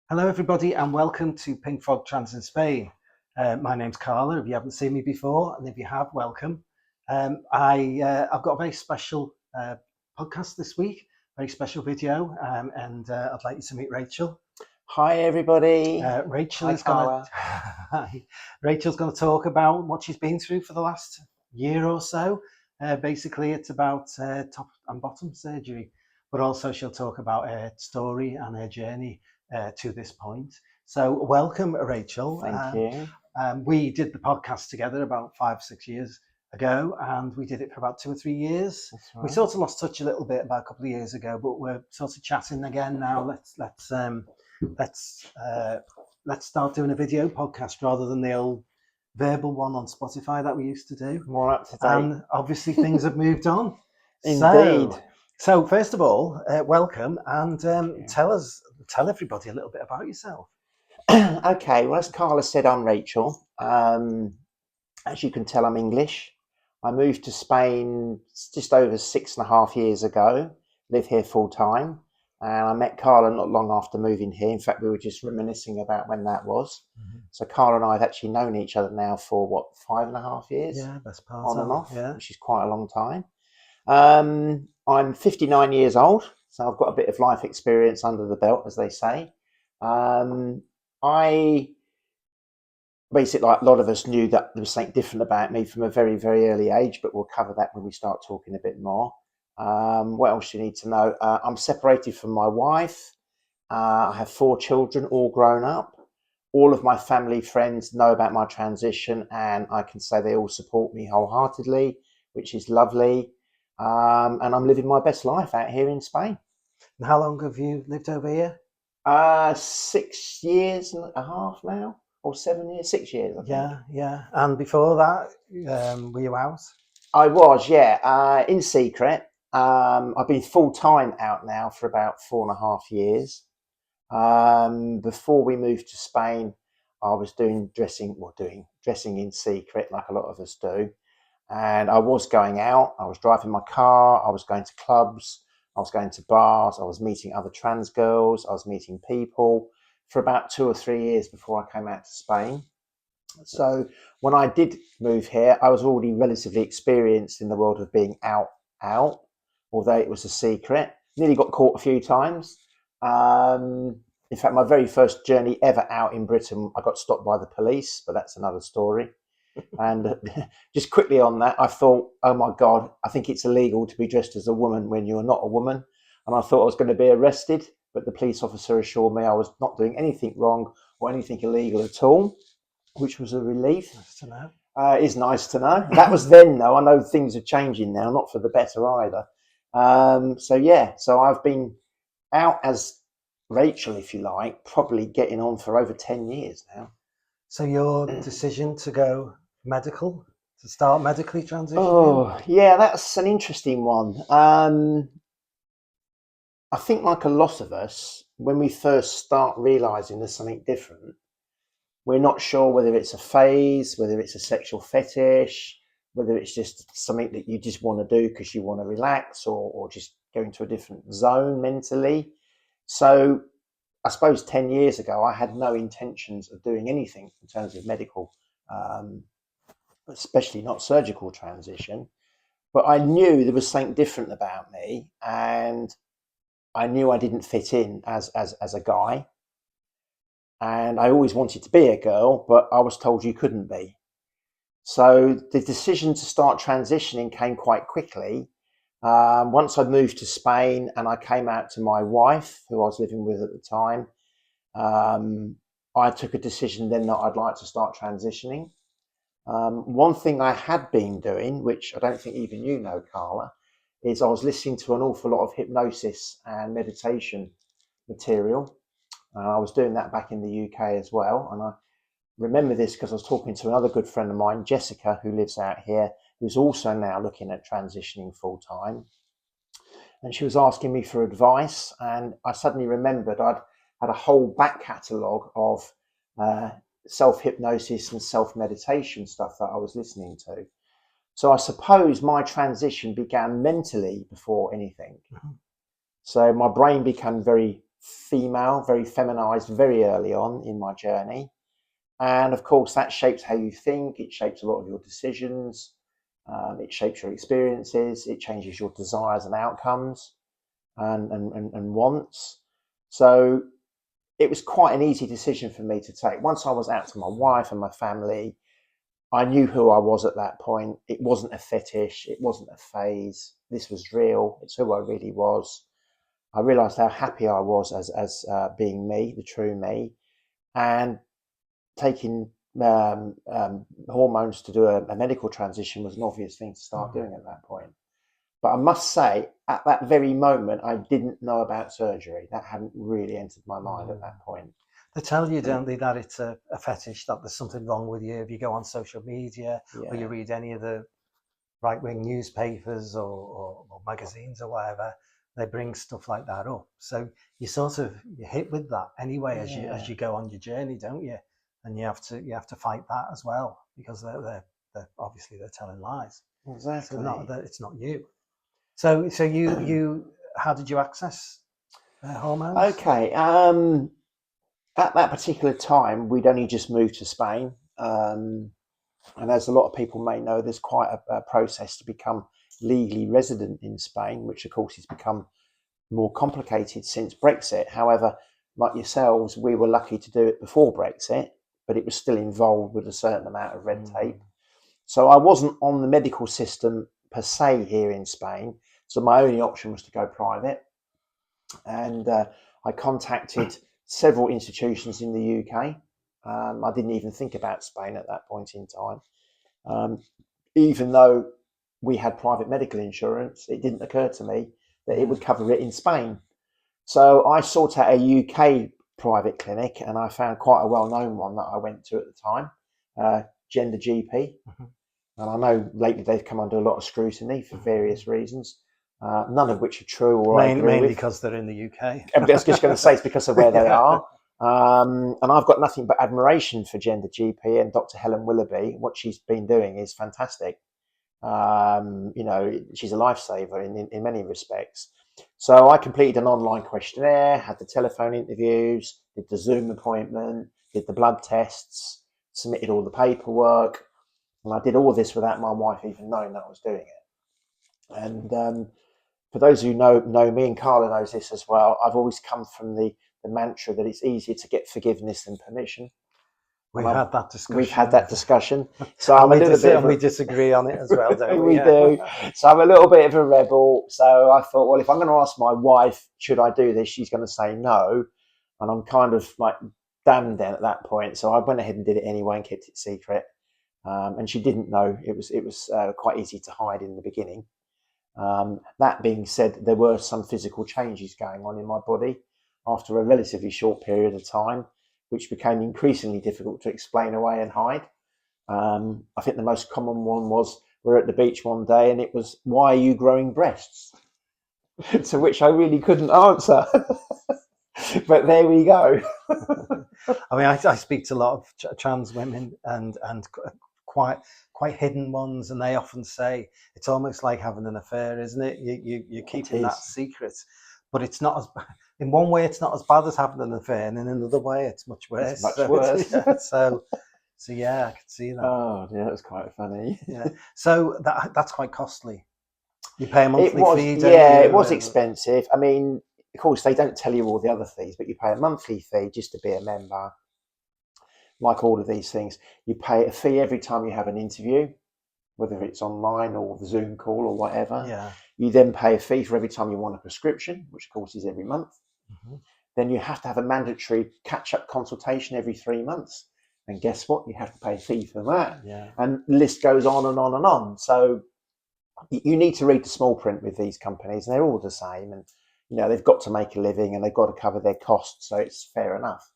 Hello, everybody, and welcome to Pink Frog Trans in Spain. My name's Carla, if you haven't seen me before, and if you have, welcome. I've got a very special podcast this week, very special video, and I'd like you to meet Rachael. Hi, everybody. Rachael Hi, is going Carla. to Rachel's going to talk about what she's been through for the last year or so. Basically, it's about top and bottom surgery, but also she'll talk about her story and her journey to this point. So welcome, Rachael. Thank you. We did the podcast together about 5-6 years ago, and we did it for about 2 or 3 years. That's We right. sort of lost touch a little bit about a couple of years ago, but we're sort of chatting again now. Let's start doing a video podcast rather than the old verbal one on Spotify that we used to do. More up to date. And obviously things have moved on. Indeed. So first of all, welcome, and tell everybody a little bit about yourself. Okay, well, as Carla said, I'm Rachael. As you can tell, I'm English. I moved to Spain just over 6.5 years ago, live here full time. And I met Carla not long after moving here. In fact, we were just reminiscing about when that was. Mm-hmm. So Carla and I have actually known each other now for, 5.5 years? Yeah, best part on and off, yeah. which is quite a long time. I'm 59 years old, so I've got a bit of life experience under the belt, as they say. I basically, like a lot of us, knew that there was something different about me from a very, very early age, but we'll cover that when we start talking a bit more. What else do you need to know? I'm separated from my wife. I have 4 children, all grown up. All of my family friends know about my transition, and I can say they all support me wholeheartedly, which is lovely. And I'm living my best life out here in Spain. And how long have you lived over here? 6 years and a half now, or 7 years, 6 years, I think. Yeah. And before that, were you out? I was, yeah, in secret. I've been full time out now for about 4.5 years. Before we moved to Spain, I was doing dressing in secret, like a lot of us do. And I was going out, I was driving my car, I was going to clubs, I was going to bars, I was meeting other trans girls, I was meeting people for about 2 or 3 years before I came out to Spain. So when I did move here, I was already relatively experienced in the world of being out, although it was a secret. Nearly got caught a few times. In fact, my very first journey ever out in Britain, I got stopped by the police, but that's another story. And just quickly on that, I thought, oh my God, I think it's illegal to be dressed as a woman when you're not a woman. And I thought I was going to be arrested, but the police officer assured me I was not doing anything wrong or anything illegal at all, which was a relief. Nice to know. It is nice to know. That was then, though. I know things are changing now, not for the better either. So I've been out as Rachael, if you like, probably getting on for over 10 years now. So your decision to go medical, to start medically transitioning? Oh, yeah, that's an interesting one. I think, like a lot of us, when we first start realizing there's something different, we're not sure whether it's a phase, whether it's a sexual fetish, whether it's just something that you just want to do because you want to relax or just go into a different zone mentally. So I suppose 10 years ago, I had no intentions of doing anything in terms of medical, especially not surgical transition. But I knew there was something different about me, and I knew I didn't fit in as a guy. And I always wanted to be a girl, but I was told you couldn't be. So the decision to start transitioning came quite quickly. Once I moved to Spain and I came out to my wife, who I was living with at the time, I took a decision then that I'd like to start transitioning. One thing I had been doing, which I don't think even you know, Carla, is I was listening to an awful lot of hypnosis and meditation material. I was doing that back in the UK as well. And I remember this because I was talking to another good friend of mine, Jessica, who lives out here, who's also now looking at transitioning full time. And she was asking me for advice. And I suddenly remembered I'd had a whole back catalogue of self-hypnosis and self-meditation stuff that I was listening to. So I suppose my transition began mentally before anything. Mm-hmm. So my brain became very female, very feminized very early on in my journey. And of course, that shapes how you think, it shapes a lot of your decisions, it shapes your experiences, it changes your desires and outcomes and wants. So it was quite an easy decision for me to take. Once I was out to my wife and my family, I knew who I was at that point. It wasn't a fetish, it wasn't a phase. This was real, it's who I really was. I realised how happy I was as being me, the true me, and taking hormones to do a medical transition was an obvious thing to start doing at that point. But I must say, at that very moment, I didn't know about surgery. That hadn't really entered my mind at that point. They tell you, don't they, that it's a fetish, that there's something wrong with you if you go on social media or you read any of the right-wing newspapers or magazines or whatever. They bring stuff like that up. So you sort of you hit with that anyway as you go on your journey, don't you? And you have to fight that as well, because they're obviously they're telling lies. Exactly. So it's not you. So you how did you access hormones? Okay. At that particular time, we'd only just moved to Spain, and as a lot of people may know, there's quite a process to become legally resident in Spain, which of course has become more complicated since Brexit. However, like yourselves, we were lucky to do it before Brexit, but it was still involved with a certain amount of red tape. So I wasn't on the medical system per se here in Spain, so my only option was to go private. And I contacted several institutions in the UK. I didn't even think about Spain at that point in time. Even though we had private medical insurance, it didn't occur to me that it would cover it in Spain. So I sought out a UK private clinic, and I found quite a well-known one that I went to at the time, Gender GP. And I know lately they've come under a lot of scrutiny for various reasons, none of which are true or I agree Mainly with. because they're in the UK. I was just going to say it's because of where they are. And I've got nothing but admiration for Gender GP and Dr. Helen Willoughby. What she's been doing is fantastic. She's a lifesaver in many respects. So I completed an online questionnaire, had the telephone interviews, did the Zoom appointment, did the blood tests, submitted all the paperwork. And I did all this without my wife even knowing that I was doing it. And for those who know me, and Carla knows this as well, I've always come from the mantra that it's easier to get forgiveness than permission. We've had that discussion. We've had that discussion. So I'm a little bit. And we disagree on it as well, don't we? We do. So I'm a little bit of a rebel. So I thought, well, if I'm going to ask my wife, should I do this? She's going to say no. And I'm kind of like damned then at that point. So I went ahead and did it anyway and kept it secret. And she didn't know. It was quite easy to hide in the beginning. That being said, there were some physical changes going on in my body after a relatively short period of time, which became increasingly difficult to explain away and hide. I think the most common one was, we're at the beach one day and it was, why are you growing breasts? To which I really couldn't answer. But there we go. I mean, I speak to a lot of trans women and quite hidden ones, and they often say it's almost like having an affair, isn't it? You're keeping that secret, but it's not as, in one way it's not as bad as having an affair, and in another way it's much worse. It's much worse. So yeah, I could see that. Oh yeah, that was quite funny. Yeah. So that's quite costly. You pay a monthly fee, don't yeah, you? it was expensive. I mean, of course, they don't tell you all the other fees, but you pay a monthly fee just to be a member. Like all of these things, you pay a fee every time you have an interview, whether it's online or the Zoom call or whatever. Yeah. You then pay a fee for every time you want a prescription, which of course is every month. Then you have to have a mandatory catch-up consultation every 3 months. And guess what? You have to pay a fee for that. Yeah. And the list goes on and on and on. So you need to read the small print with these companies, and they're all the same. And they've got to make a living and they've got to cover their costs, so it's fair enough.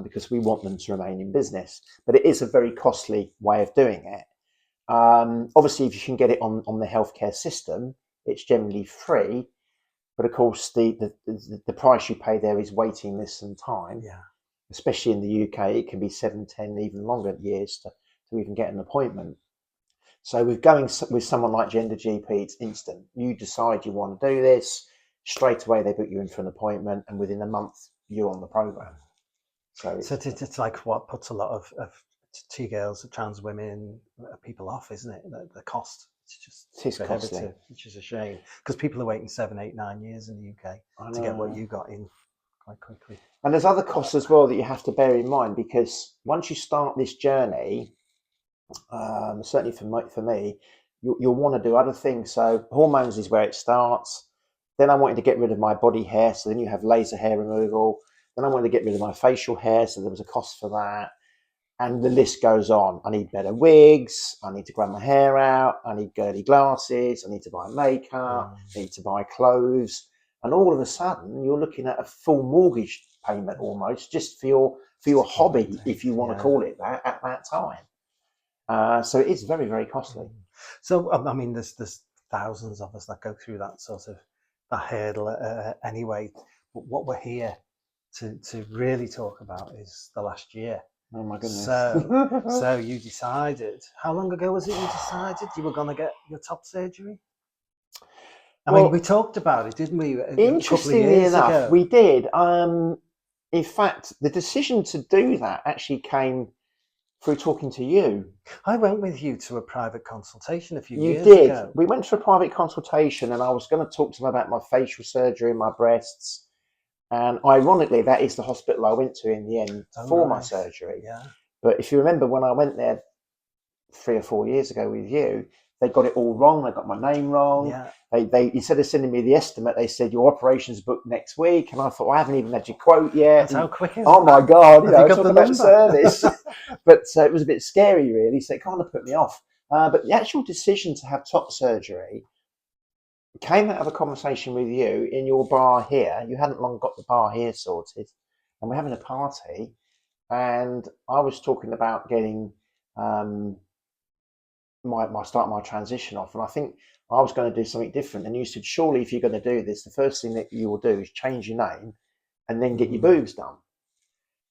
Because we want them to remain in business. But it is a very costly way of doing it. Obviously, if you can get it on the healthcare system, it's generally free. But of course, the price you pay there is waiting lists and time. Yeah. Especially in the UK, it can be 7, 10, even longer years to even get an appointment. So with going with someone like Gender GP, it's instant. You decide you want to do this. straight away they book you in for an appointment, and within a month you're on the program. So it's like what puts a lot of T-girls, trans women, people off, isn't it? The cost. It's just costly, which is a shame, because people are waiting 7, 8, 9 years in the UK to get what you got in quite quickly. And there's other costs as well that you have to bear in mind, because once you start this journey, certainly for me, you'll want to do other things. So hormones is where it starts. Then I wanted to get rid of my body hair, so then you have laser hair removal. Then I wanted to get rid of my facial hair, so there was a cost for that. And the list goes on. I need better wigs. I need to grow my hair out. I need girly glasses. I need to buy makeup. I need to buy clothes. And all of a sudden, you're looking at a full mortgage payment almost, just for your hobby, if you want to call it that, at that time. So it is very, very costly. So I mean, there's thousands of us that go through that sort of that hurdle anyway. But what we're here to really talk about is the last year. Oh my goodness. So you decided, how long ago was it you decided you were going to get your top surgery? I mean, we talked about it, didn't we? Interestingly enough, we did. In fact, the decision to do that actually came through talking to you. I went with you to a private consultation a few years ago. You did. We went to a private consultation, and I was going to talk to them about my facial surgery and my breasts. And ironically, that is the hospital I went to in the end for my surgery. Yeah. But if you remember, when I went there 3 or 4 years ago with you, they got it all wrong. They got my name wrong. Yeah. They instead of sending me the estimate, they said your operation's booked next week. And I thought, I haven't even had your quote yet. How quick is Oh my God, talk about service. But it was a bit scary, really. So it kind of put me off. But the actual decision to have top surgery came out of a conversation with you in your bar here. You hadn't long got the bar here sorted, and we're having a party. And I was talking about getting my transition off, and I think I was going to do something different. And you said, surely if you're going to do this, the first thing that you will do is change your name and then get your boobs done.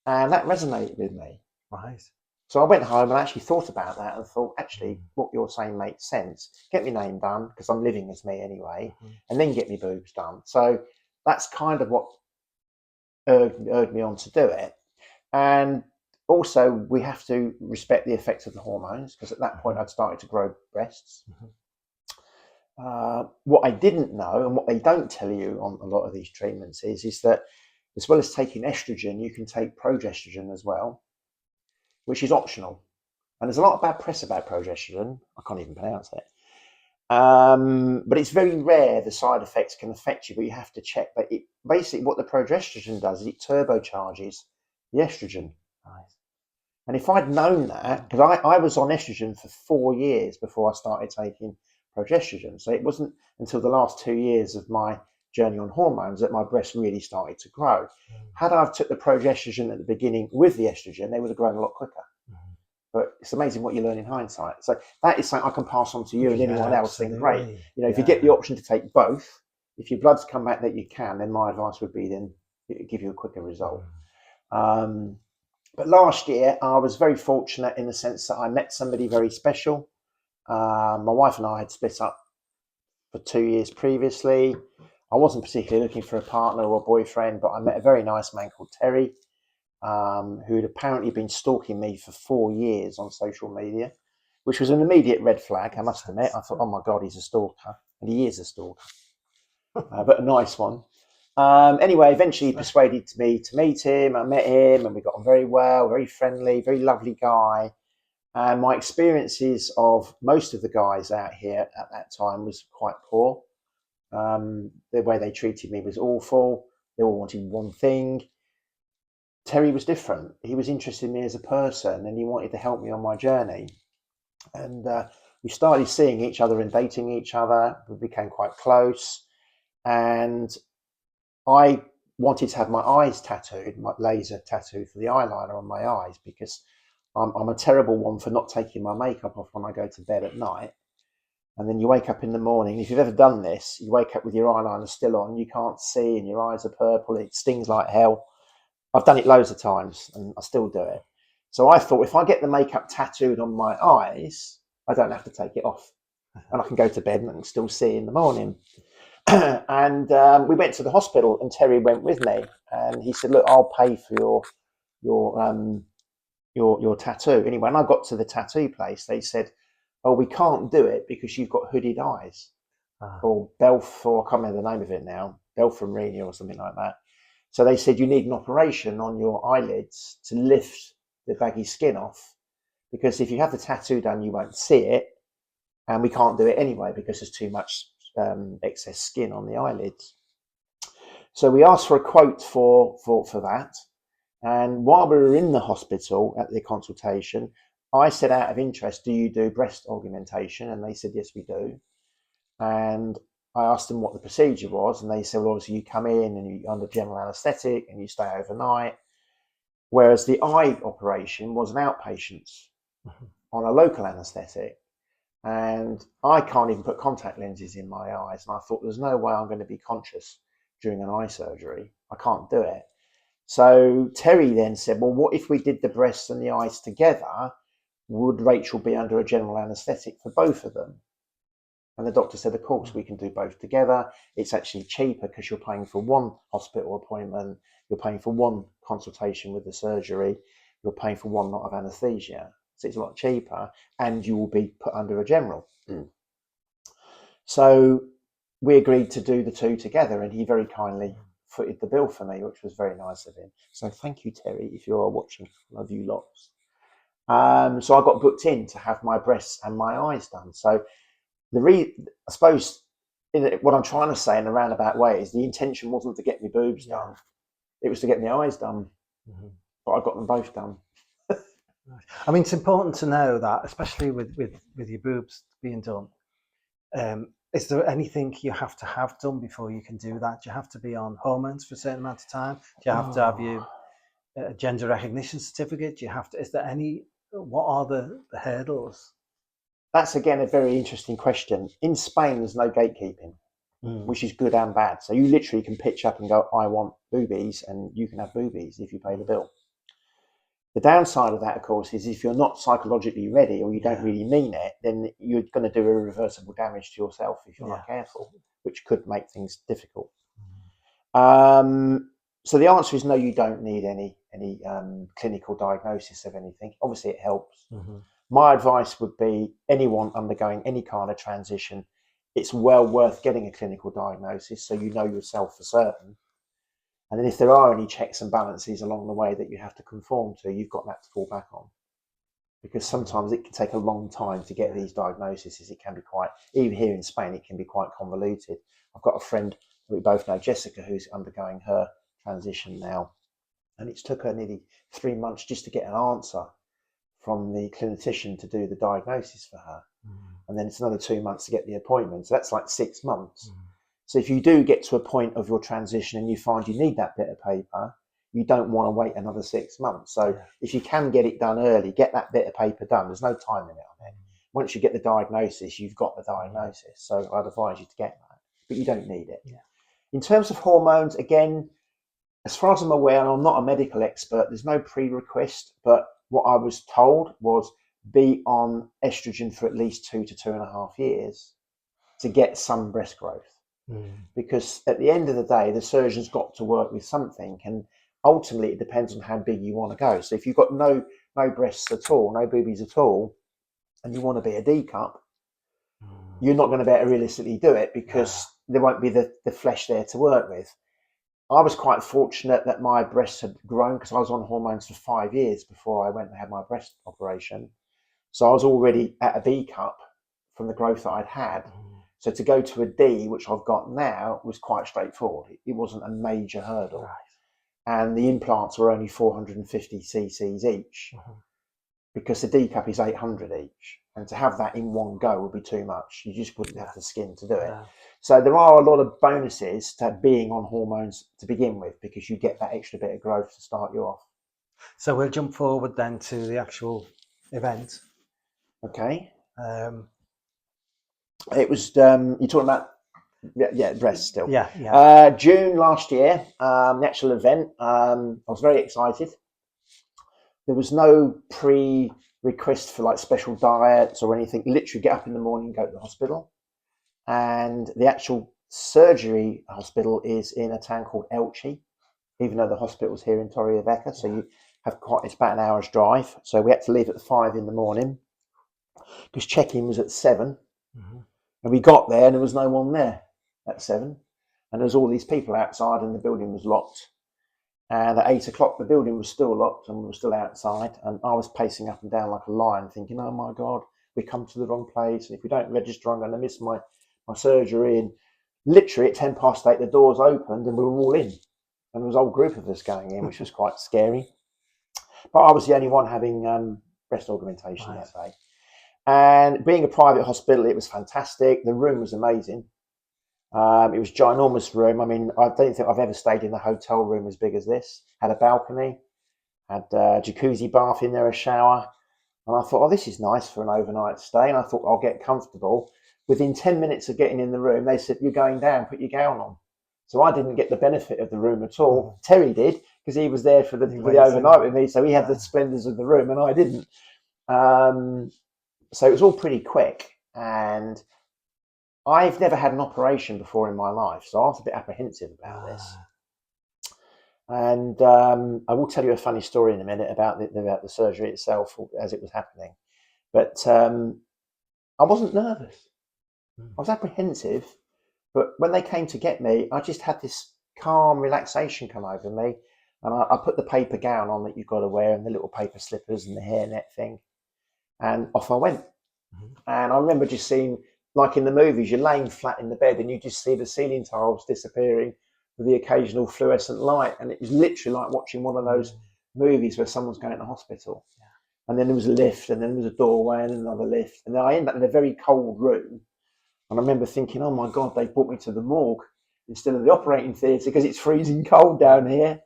And that resonated with me. Right. So I went home and actually thought about that and thought, actually, what you're saying makes sense. Get my name done, because I'm living as me anyway, and then get my boobs done. So that's kind of what urged me on to do it. And also, we have to respect the effects of the hormones, because at that point I'd started to grow breasts. What I didn't know, and what they don't tell you on a lot of these treatments, is that as well as taking estrogen, you can take progesterone as well, which is optional. And there's a lot of bad press about progesterone. I can't even pronounce it. But it's very rare the side effects can affect you, but you have to check. But basically what the progesterone does is it turbocharges the estrogen. Right. And if I'd known that, because I was on estrogen for 4 years before I started taking progesterone. So it wasn't until the last 2 years of my journey on hormones that my breasts really started to grow. Had I took the progesterone at the beginning with the estrogen, they would have grown a lot quicker. But it's amazing what you learn in hindsight. So that is something I can pass on to you and anyone else. Think, great. If you get the option to take both, if your bloods come back that you can, then my advice would be then give you a quicker result. But last year, I was very fortunate in the sense that I met somebody very special. My wife and I had split up for 2 years previously. I wasn't particularly looking for a partner or a boyfriend, but I met a very nice man called Terry, who had apparently been stalking me for 4 years on social media, which was an immediate red flag, I must admit. I thought, oh my God, he's a stalker. And he is a stalker, but a nice one. Anyway, eventually he persuaded me to meet him. I met him and we got on very well, very friendly, very lovely guy. And my experiences of most of the guys out here at that time was quite poor. The way they treated me was awful. They all wanted one thing. Terry was different. He was interested in me as a person and he wanted to help me on my journey. And we started seeing each other and dating each other. We became quite close. And I wanted to have my eyes tattooed, my laser tattooed for the eyeliner on my eyes, because I'm a terrible one for not taking my makeup off when I go to bed at night. And then you wake up in the morning. If you've ever done this, you wake up with your eyeliner still on, you can't see, and your eyes are purple. It stings like hell. I've done it loads of times and I still do it. So I thought, if I get the makeup tattooed on my eyes, I don't have to take it off and I can go to bed and still see in the morning. And we went to the hospital, and Terry went with me, and he said, "Look, I'll pay for your tattoo." Anyway, when I got to the tattoo place, they said, "Oh, we can't do it because you've got hooded eyes." Or or I can't remember the name of it now, Belfamrenia or something like that. So they said you need an operation on your eyelids to lift the baggy skin off, because if you have the tattoo done, you won't see it, and we can't do it anyway because there's too much excess skin on the eyelids. So we asked for a quote for that, and while we were in the hospital at the consultation, I said out of interest, "Do you do breast augmentation?" And they said, "Yes, we do." And I asked them what the procedure was, and they said, "Well, obviously you come in and you're under general anaesthetic and you stay overnight." Whereas the eye operation was an outpatient on a local anaesthetic. And I can't even put contact lenses in my eyes. And I thought, there's no way I'm going to be conscious during an eye surgery. I can't do it. So Terry then said, "Well, what if we did the breasts and the eyes together? Would Rachel be under a general anaesthetic for both of them?" And the doctor said, "Of course, we can do both together. It's actually cheaper because you're paying for one hospital appointment, you're paying for one consultation with the surgery, you're paying for one lot of anaesthesia. So it's a lot cheaper, and you will be put under a general." So we agreed to do the two together, and he very kindly footed the bill for me, which was very nice of him. So thank you, Terry, if you are watching. Love you lots. So I got booked in to have my breasts and my eyes done. So I suppose what I'm trying to say in a roundabout way is the intention wasn't to get my boobs done; it was to get my eyes done. But I got them both done. I mean, it's important to know that, especially with your boobs being done. Is there anything you have to have done before you can do that? Do you have to be on hormones for a certain amount of time? Do you have to have your gender recognition certificate? Do you have to? Is there any? What are the hurdles? That's again a very interesting question. In Spain, there's no gatekeeping, which is good and bad. So you literally can pitch up and go, "I want boobies," and you can have boobies if you pay the bill. The downside of that, of course, is if you're not psychologically ready or you don't really mean it, then you're going to do irreversible damage to yourself if you're not careful, which could make things difficult. So the answer is no, you don't need any clinical diagnosis of anything. Obviously, it helps. My advice would be anyone undergoing any kind of transition, it's well worth getting a clinical diagnosis so you know yourself for certain. And then if there are any checks and balances along the way that you have to conform to, you've got that to fall back on. Because sometimes it can take a long time to get these diagnoses. It can be quite, even here in Spain, it can be quite convoluted. I've got a friend that we both know, Jessica, who's undergoing her transition now. And it's took her nearly 3 months just to get an answer from the clinician to do the diagnosis for her. And then it's another 2 months to get the appointment. So that's like 6 months. So if you do get to a point of your transition and you find you need that bit of paper, you don't want to wait another 6 months. So if you can get it done early, get that bit of paper done. There's no time limit on it. Once you get the diagnosis, you've got the diagnosis. So I'd advise you to get that, but you don't need it. In terms of hormones, again, as far as I'm aware, and I'm not a medical expert, there's no prerequisite, but what I was told was be on estrogen for at least 2 to 2.5 years to get some breast growth. Because at the end of the day, the surgeon's got to work with something, and ultimately it depends on how big you want to go. So if you've got no breasts at all, no boobies at all, and you want to be a D cup, you're not going to be able to realistically do it because there won't be the flesh there to work with. I was quite fortunate that my breasts had grown because I was on hormones for 5 years before I went and had my breast operation. So I was already at a B cup from the growth that I'd had. So to go to a D, which I've got now, was quite straightforward. It wasn't a major hurdle. And the implants were only 450 cc's each because the D cup is 800 each. And to have that in one go would be too much. You just wouldn't have the skin to do it. So there are a lot of bonuses to being on hormones to begin with because you get that extra bit of growth to start you off. So we'll jump forward then to the actual event. Okay. It was, you're talking about, breasts still. June last year, the actual event, I was very excited. There was no pre-request for like special diets or anything. Literally get up in the morning, go to the hospital. And the actual surgery hospital is in a town called Elche, even though the hospital's here in Torrevieja. So you have it's about an hour's drive. So we had to leave at 5 in the morning because check-in was at 7. Mm-hmm. And we got there and there was no one there at 7. And there was all these people outside and the building was locked. And at 8 o'clock, the building was still locked and we were still outside. And I was pacing up and down like a lion thinking, oh my God, we come to the wrong place. And if we don't register, I'm going to miss my surgery. And literally at 8:10, the doors opened and we were all in. And there was a whole group of us going in, which was quite scary. But I was the only one having breast augmentation that day. And being a private hospital, it was fantastic. The room was amazing. It was a ginormous room. I mean, I don't think I've ever stayed in a hotel room as big as this. Had a balcony, had a jacuzzi bath in there, a shower. And I thought, oh, this is nice for an overnight stay. And I thought, I'll get comfortable. Within 10 minutes of getting in the room, they said, you're going down, put your gown on. So I didn't get the benefit of the room at all. Terry did, because he was there for the overnight with me. So he had the splendours of the room and I didn't. So it was all pretty quick. And I've never had an operation before in my life. So I was a bit apprehensive about this. And I will tell you a funny story in a minute about the surgery itself as it was happening. But I wasn't nervous. I was apprehensive. But when they came to get me, I just had this calm relaxation come over me. And I put the paper gown on that you've got to wear and the little paper slippers and the hairnet thing. And off I went. And I remember just seeing, like in the movies, you're laying flat in the bed and you just see the ceiling tiles disappearing with the occasional fluorescent light. And it was literally like watching one of those movies where someone's going to hospital. And then there was a lift and then there was a doorway and another lift. And then I ended up in a very cold room. And I remember thinking, oh my God, they brought me to the morgue instead of the operating theatre because it's freezing cold down here.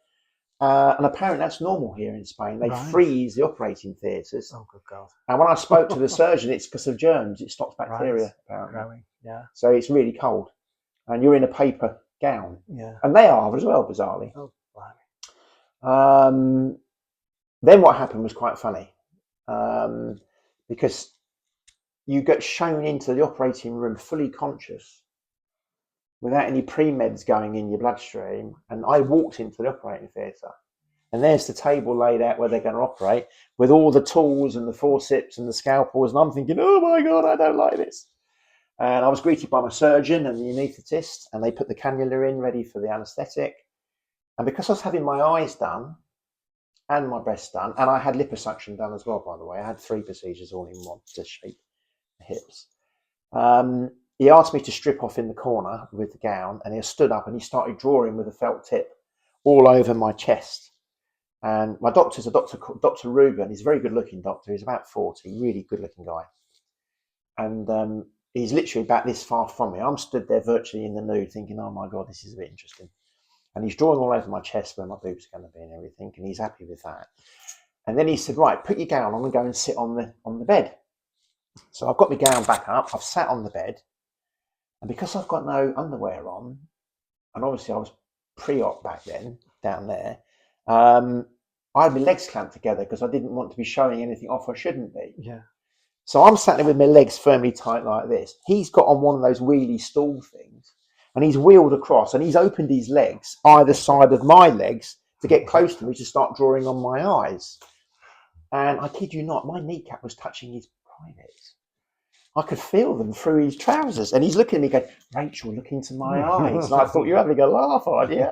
And apparently that's normal here in Spain. They freeze the operating theatres. Oh, good God. And when I spoke to the surgeon, it's because of germs. It stops bacteria, apparently. Growing, yeah. So it's really cold. And you're in a paper gown. Yeah. And they are as well, bizarrely. Oh, blimey. Then what happened was quite funny. Because you get shown into the operating room fully conscious without any pre-meds going in your bloodstream. And I walked into the operating theatre and there's the table laid out where they're going to operate with all the tools and the forceps and the scalpels. And I'm thinking, oh my God, I don't like this. And I was greeted by my surgeon and the anaesthetist and they put the cannula in ready for the anaesthetic. And because I was having my eyes done and my breasts done, and I had liposuction done as well, by the way, I had 3 procedures all in one to shape the hips. He asked me to strip off in the corner with the gown and he stood up and he started drawing with a felt tip all over my chest. And my doctor's a doctor called Dr. Ruben. He's a very good looking doctor. He's about 40, really good looking guy. And he's literally about this far from me. I'm stood there virtually in the nude thinking, oh my God, this is a bit interesting. And he's drawing all over my chest where my boobs are going to be and everything. And he's happy with that. And then he said, right, put your gown on and go and sit on the bed. So I've got my gown back up. I've sat on the bed. And because I've got no underwear on, and obviously I was pre-op back then, down there, I had my legs clamped together because I didn't want to be showing anything off I shouldn't be. Yeah. So I'm sat there with my legs firmly tight like this. He's got on one of those wheelie stool things, and he's wheeled across, and he's opened his legs either side of my legs to get close to me to start drawing on my eyes. And I kid you not, my kneecap was touching his privates. I could feel them through his trousers. And he's looking at me going, Rachel, look into my eyes. And I thought, you're having a laugh, aren't you?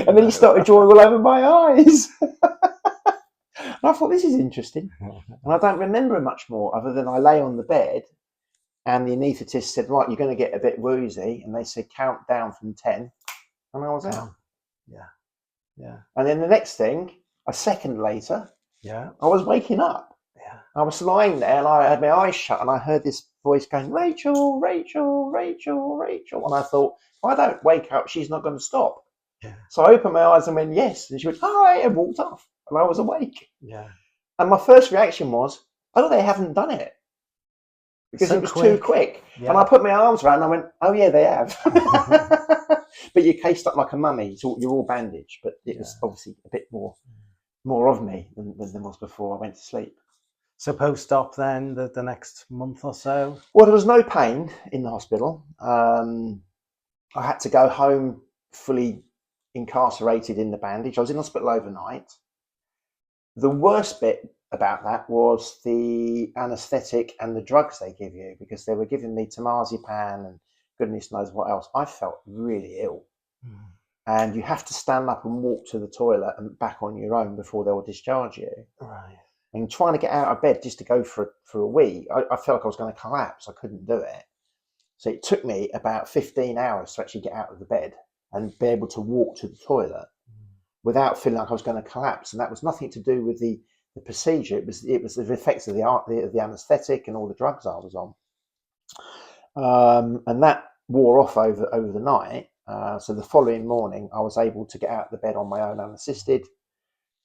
And then he started drawing all over my eyes. And I thought, this is interesting. And I don't remember much more other than I lay on the bed and the anaesthetist said, right, you're going to get a bit woozy. And they said, count down from 10. And I was out. Yeah. And then the next thing, a second later, I was waking up. I was lying there and I had my eyes shut and I heard this voice going, Rachel, Rachel, Rachel, Rachel. And I thought, if I don't wake up, she's not going to stop. Yeah. So I opened my eyes and went, yes. And she went, hi, and walked off. And I was awake. Yeah. And my first reaction was, oh, they haven't done it. Because it was too quick. Yeah. And I put my arms around and I went, oh, yeah, they have. But you're cased up like a mummy. So you're all bandaged. But it was obviously a bit more of me than there was before I went to sleep. So post-op then, the next month or so? Well, there was no pain in the hospital. I had to go home fully incarcerated in the bandage. I was in hospital overnight. The worst bit about that was the anaesthetic and the drugs they give you, because they were giving me temazepam and goodness knows what else. I felt really ill. Mm. And you have to stand up and walk to the toilet and back on your own before they'll discharge you. Right. And trying to get out of bed just to go for a wee, I felt like I was going to collapse. I couldn't do it. So it took me about 15 hours to actually get out of the bed and be able to walk to the toilet without feeling like I was going to collapse. And that was nothing to do with the procedure. It was the effects of the anaesthetic and all the drugs I was on. And that wore off over the night. So the following morning, I was able to get out of the bed on my own unassisted,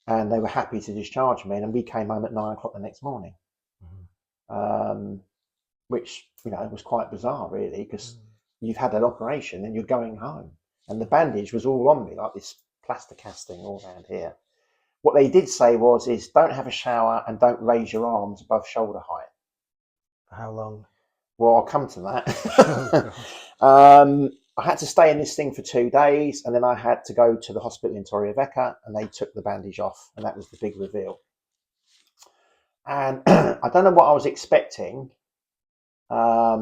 and they were happy to discharge me. And we came home at 9 o'clock the next morning, which was quite bizarre, really, because you've had that operation and you're going home, and the bandage was all on me, like this plaster casting all around here. What they did say is don't have a shower and don't raise your arms above shoulder height. For how long? Well, I'll come to that. I had to stay in this thing for 2 days, and then I had to go to the hospital in Torrevieja, and they took the bandage off, and that was the big reveal. And I don't know what I was expecting. I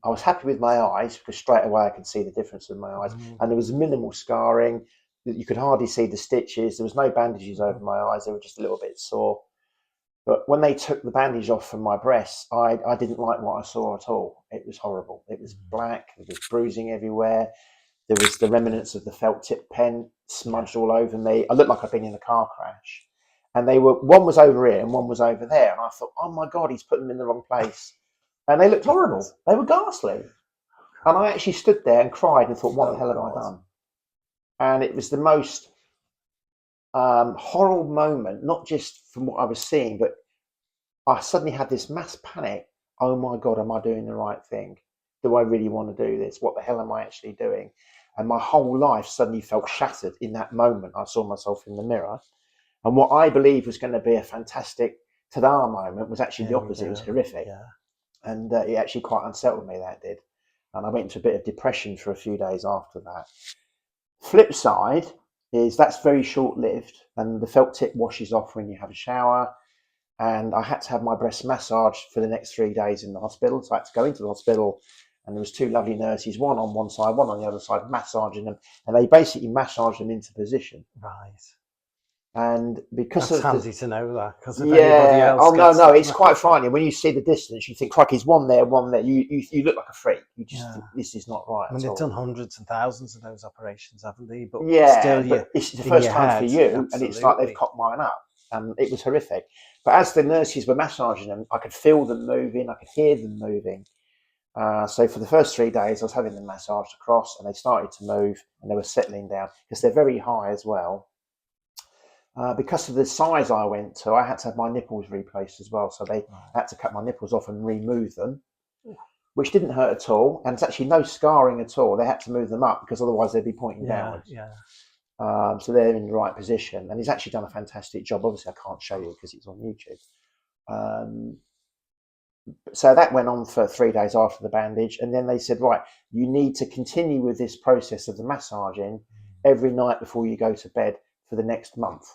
was happy with my eyes, because straight away I could see the difference in my eyes, and there was minimal scarring. You could hardly see the stitches. There was no bandages over my eyes. They were just a little bit sore. But when they took the bandage off from my breasts, I didn't like what I saw at all. It was horrible. It was black. There was bruising everywhere. There was the remnants of the felt tip pen smudged all over me. I looked like I'd been in a car crash. And one was over here and one was over there. And I thought, oh my God, he's put them in the wrong place. And they looked horrible. They were ghastly. And I actually stood there and cried and thought, what the hell have I done? And it was the most horrible moment, not just from what I was seeing, but I suddenly had this mass panic. Oh my God, am I doing the right thing? Do I really want to do this? What the hell am I actually doing? And my whole life suddenly felt shattered in that moment. I saw myself in the mirror. And what I believed was going to be a fantastic ta-da moment was actually the opposite. It was horrific. Yeah. And it actually quite unsettled me, that did. And I went into a bit of depression for a few days after that. Flip side is that's very short-lived, and the felt tip washes off when you have a shower. And I had to have my breasts massaged for the next 3 days in the hospital. So I had to go into the hospital, and there was 2 lovely nurses, one on one side, one on the other side, massaging them. And they basically massaged them into position. Right. And because that's of handy to know that, because if anybody else no, it's quite frightening. When you see the distance, you think, crikey's one there, one there. You look like a freak. You just think, this is not right. I mean, they've done hundreds and thousands of those operations, haven't they? But still, but it's the first time for you, absolutely. and it's like they've cocked mine up. And it was horrific. But as the nurses were massaging them, I could feel them moving. I could hear them moving. So for the first 3 days, I was having them massaged across, and they started to move, and they were settling down because they're very high as well. Because of the size I went to, I had to have my nipples replaced as well. So they had to cut my nipples off and remove them, which didn't hurt at all. And it's actually no scarring at all. They had to move them up because otherwise they'd be pointing downwards. So they're in the right position. And he's actually done a fantastic job. Obviously, I can't show you because it's on YouTube. So that went on for 3 days after the bandage. And then they said, right, you need to continue with this process of the massaging every night before you go to bed for the next month.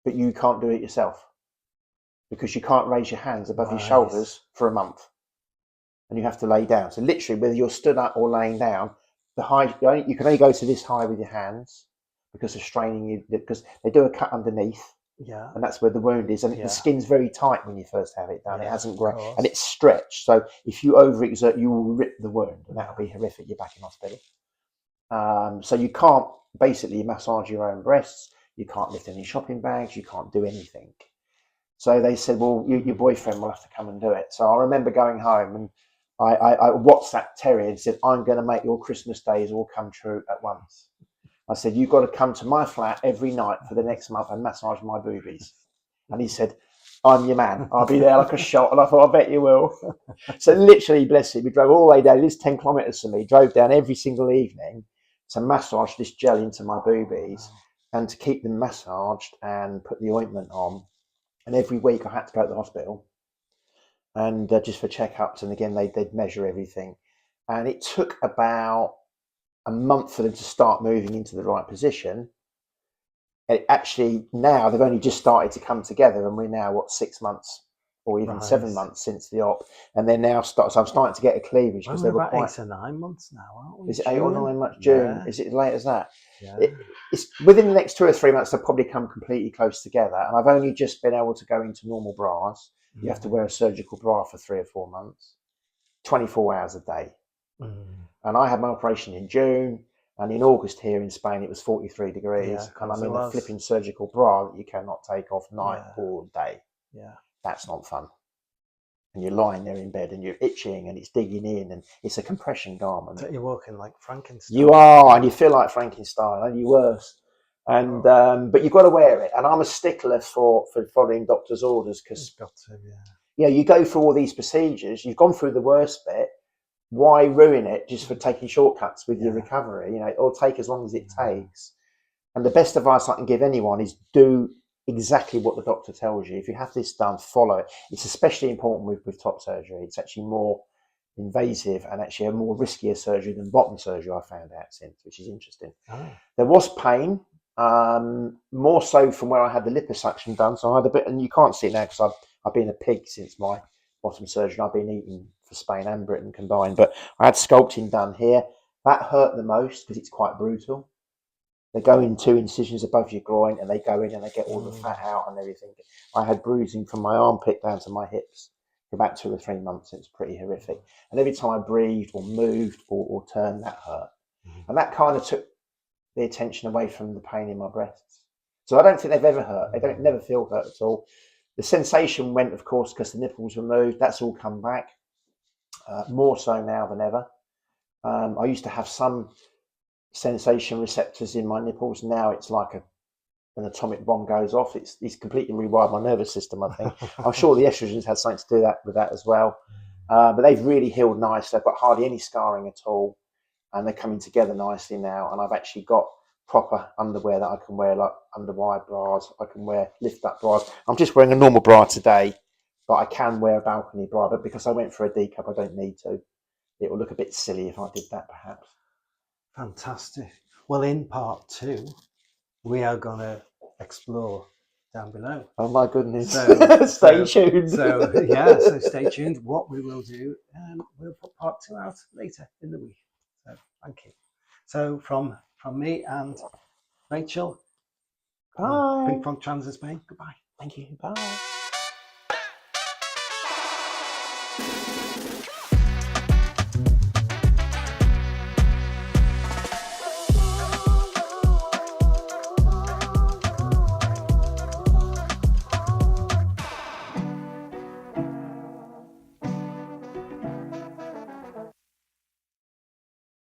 But you can't do it yourself because you can't raise your hands above your shoulders for a month, and you have to lay down. So literally, whether you're stood up or laying down, the high you can only go to this high with your hands because of straining you. Because they do a cut underneath, and that's where the wound is, and the skin's very tight when you first have it done. It hasn't grown, and it's stretched. So if you overexert, you will rip the wound, and that'll be horrific. You're back in hospital. So you can't basically massage your own breasts. You can't lift any shopping bags. You can't do anything. So they said, well, your boyfriend will have to come and do it. So I remember going home and I WhatsApped Terry and said, I'm going to make your Christmas days all come true at once. I said, you've got to come to my flat every night for the next month and massage my boobies. And he said, I'm your man. I'll be there like a shot. And I thought, I bet you will. So literally, bless him, we drove all the way down. It is 10 kilometres from me. Drove down every single evening to massage this gel into my boobies and to keep them massaged and put the ointment on. And every week I had to go to the hospital and just for checkups. And again, they'd measure everything. And it took about a month for them to start moving into the right position. Actually, now they've only just started to come together, and we're now 6 months or even 7 months since the op, and they're now so I'm starting to get a cleavage because they were about quite 8 or 9 months now, aren't we? Is it 8 or 9 months? Yeah. June? Is it as late as that? Yeah. It's within the next 2 or 3 months they'll probably come completely close together, and I've only just been able to go into normal bras. You have to wear a surgical bra for 3 or 4 months, 24 hours a day. And I had my operation in June, and in August here in Spain it was 43 degrees, and I'm in a flipping surgical bra that you cannot take off night or day. Yeah. That's not fun. And you're lying there in bed and you're itching and it's digging in, and it's a compression garment. So you're walking like Frankenstein. You are, and you feel like Frankenstein, and you're worse. And but you've got to wear it. And I'm a stickler for following doctor's orders, because you go through all these procedures. You've gone through the worst bit. Why ruin it just for taking shortcuts with your recovery? It'll take as long as it takes. And the best advice I can give anyone is do exactly what the doctor tells you. If you have this done, follow it. It's especially important with top surgery. It's actually more invasive and actually a more riskier surgery than bottom surgery, I found out since, which is interesting. There was pain, more so from where I had the liposuction done. So I had a bit, and you can't see it now because I've been a pig since my bottom surgery. I've been eating for Spain and Britain combined, but I had sculpting done here. That hurt the most because it's quite brutal. They go in 2 incisions above your groin, and they go in and they get all the fat out and everything. I had bruising from my armpit down to my hips for about 2 or 3 months. It was pretty horrific. And every time I breathed or moved or turned, that hurt. And that kind of took the attention away from the pain in my breasts. So I don't think they've ever hurt. They don't never feel hurt at all. The sensation went, of course, because the nipples were moved. That's all come back, more so now than ever. I used to have some sensation receptors in my nipples. Now it's like an atomic bomb goes off. It's completely rewired my nervous system, I think. I'm sure the estrogens had something to do with that as well. But they've really healed nicely. I've got hardly any scarring at all, and they're coming together nicely now. And I've actually got proper underwear that I can wear, like underwire bras. I can wear lift up bras. I'm just wearing a normal bra today, but I can wear a balcony bra. But because I went for a D cup, I don't need to. It will look a bit silly if I did that, perhaps. Fantastic. Well, in part 2, we are going to explore down below. Oh my goodness. So, stay tuned. So stay tuned. What we will do, we'll put part 2 out later in the week. So thank you. So from me and Rachel, bye. Pink Frog Trans in Spain, goodbye. Thank you. Bye.